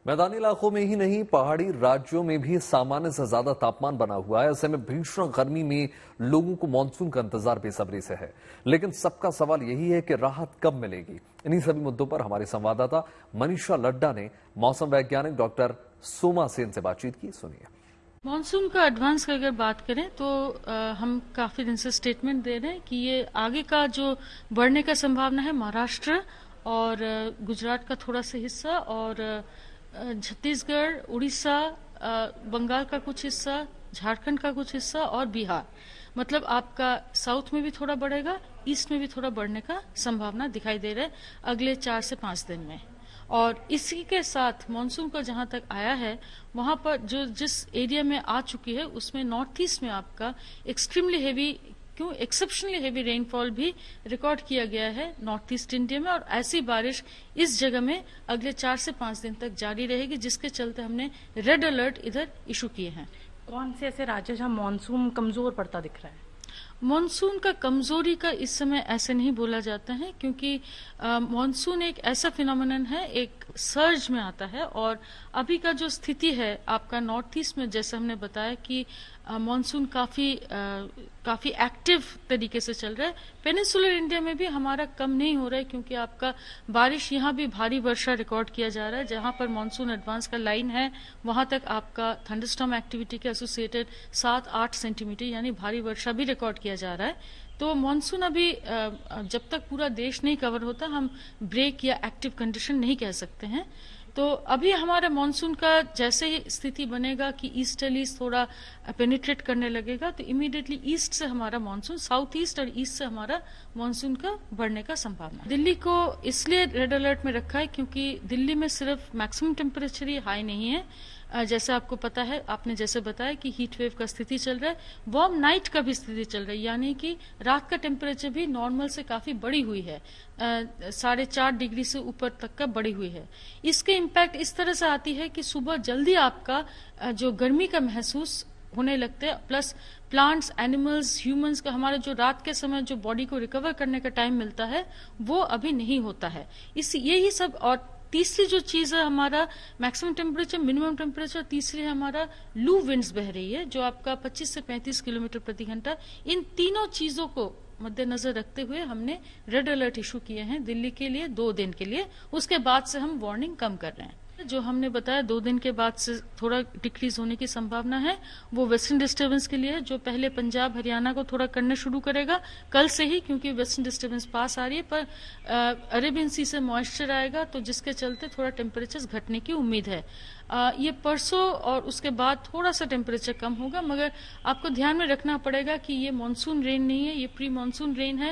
मैदानी इलाकों में ही नहीं, पहाड़ी राज्यों में भी सामान्य से ज्यादा तापमान बना हुआ है। ऐसे में भीषण गर्मी में लोगों को मानसून का इंतजार बेसब्री से है। लेकिन सबका सवाल यही है कि राहत कब मिलेगी। इन्हीं सभी मुद्दों पर हमारी संवाददाता मनीषा लड्डा ने मौसम वैज्ञानिक डॉक्टर सोमा सेन से बातचीत की। सुनिए। मानसून का एडवांस की अगर बात करें तो हम काफी दिन से स्टेटमेंट दे रहे हैं कि ये आगे का जो बढ़ने का संभावना है महाराष्ट्र और गुजरात का थोड़ा सा हिस्सा और छत्तीसगढ़, उड़ीसा, बंगाल का कुछ हिस्सा, झारखंड का कुछ हिस्सा और बिहार, मतलब आपका साउथ में भी थोड़ा बढ़ेगा, ईस्ट में भी थोड़ा बढ़ने का संभावना दिखाई दे रहा है अगले 4 से 5 दिन में। और इसी के साथ मानसून का जहां तक आया है वहां पर जो जिस एरिया में आ चुकी है उसमें नॉर्थ ईस्ट में आपका एक्सेप्शनली हेवी रेनफॉल भी रिकॉर्ड किया गया है नॉर्थ ईस्ट इंडिया में। और ऐसी बारिश इस जगह में अगले 4 से 5 दिन तक जारी रहेगी, जिसके चलते हमने रेड अलर्ट इधर इशू किए हैं। कौन से ऐसे राज्य जहां मानसून कमजोर पड़ता दिख रहा है? मानसून का कमजोरी का इस समय ऐसे नहीं बोला जाता है, क्योंकि मानसून एक ऐसा फिनोमिनन है, एक सर्ज में आता है। और अभी का जो स्थिति है आपका नॉर्थ ईस्ट में, जैसे हमने बताया कि मानसून काफी एक्टिव तरीके से चल रहा है। पेनिनसुलर इंडिया में भी हमारा कम नहीं हो रहा है, क्योंकि आपका बारिश यहाँ भी भारी वर्षा रिकॉर्ड किया जा रहा है। जहां पर मानसून एडवांस का लाइन है वहां तक आपका थंडरस्टॉर्म एक्टिविटी के एसोसिएटेड 7-8 सेंटीमीटर यानी भारी वर्षा भी रिकॉर्ड किया जा रहा है। तो मानसून अभी जब तक पूरा देश नहीं कवर होता हम ब्रेक या एक्टिव कंडीशन नहीं कह सकते हैं। तो अभी हमारा मानसून का जैसे ही स्थिति बनेगा कि ईस्टर्ली थोड़ा पेनिट्रेट करने लगेगा, तो इमीडिएटली ईस्ट से हमारा मानसून, साउथ ईस्ट और ईस्ट से हमारा मानसून का बढ़ने का संभावना। दिल्ली को इसलिए रेड अलर्ट में रखा है क्योंकि दिल्ली में सिर्फ मैक्सिमम टेम्परेचर ही हाई नहीं है, जैसे आपको पता है, आपने जैसे बताया कि हीट वेव का स्थिति चल रहा है, वार्म नाइट का भी स्थिति चल रही है, यानी कि रात का टेम्परेचर भी नॉर्मल से काफी बढ़ी हुई है, 4.5 डिग्री से ऊपर तक का बढ़ी हुई है। इसके इम्पैक्ट इस तरह से आती है कि सुबह जल्दी आपका जो गर्मी का महसूस होने लगते हैं, प्लस प्लांट्स, एनिमल्स, ह्यूमंस का हमारे जो रात के समय जो बॉडी को रिकवर करने का टाइम मिलता है वो अभी नहीं होता है। यही सब। और तीसरी जो चीज है हमारा मैक्सिमम टेम्परेचर, मिनिमम टेम्परेचर, तीसरी है हमारा लू विंड्स बह रही है जो आपका 25 से 35 किलोमीटर प्रति घंटा। इन तीनों चीजों को मद्देनजर रखते हुए हमने रेड अलर्ट इशू किए हैं दिल्ली के लिए 2 दिन के लिए। उसके बाद से हम वार्निंग कम कर रहे हैं। जो हमने बताया 2 दिन के बाद से थोड़ा डिक्रीज होने की संभावना है, वो वेस्टर्न डिस्टर्बेंस के लिए है, जो पहले पंजाब हरियाणा को थोड़ा करने शुरू करेगा कल से ही, क्योंकि वेस्टर्न डिस्टर्बेंस पास आ रही है। पर अरेबियन सी से मॉइस्चर आएगा, तो जिसके चलते थोड़ा टेम्परेचर घटने की उम्मीद है। ये परसों और उसके बाद थोड़ा सा टेम्परेचर कम होगा, मगर आपको ध्यान में रखना पड़ेगा कि ये मानसून रेन नहीं है, ये प्री मानसून रेन है।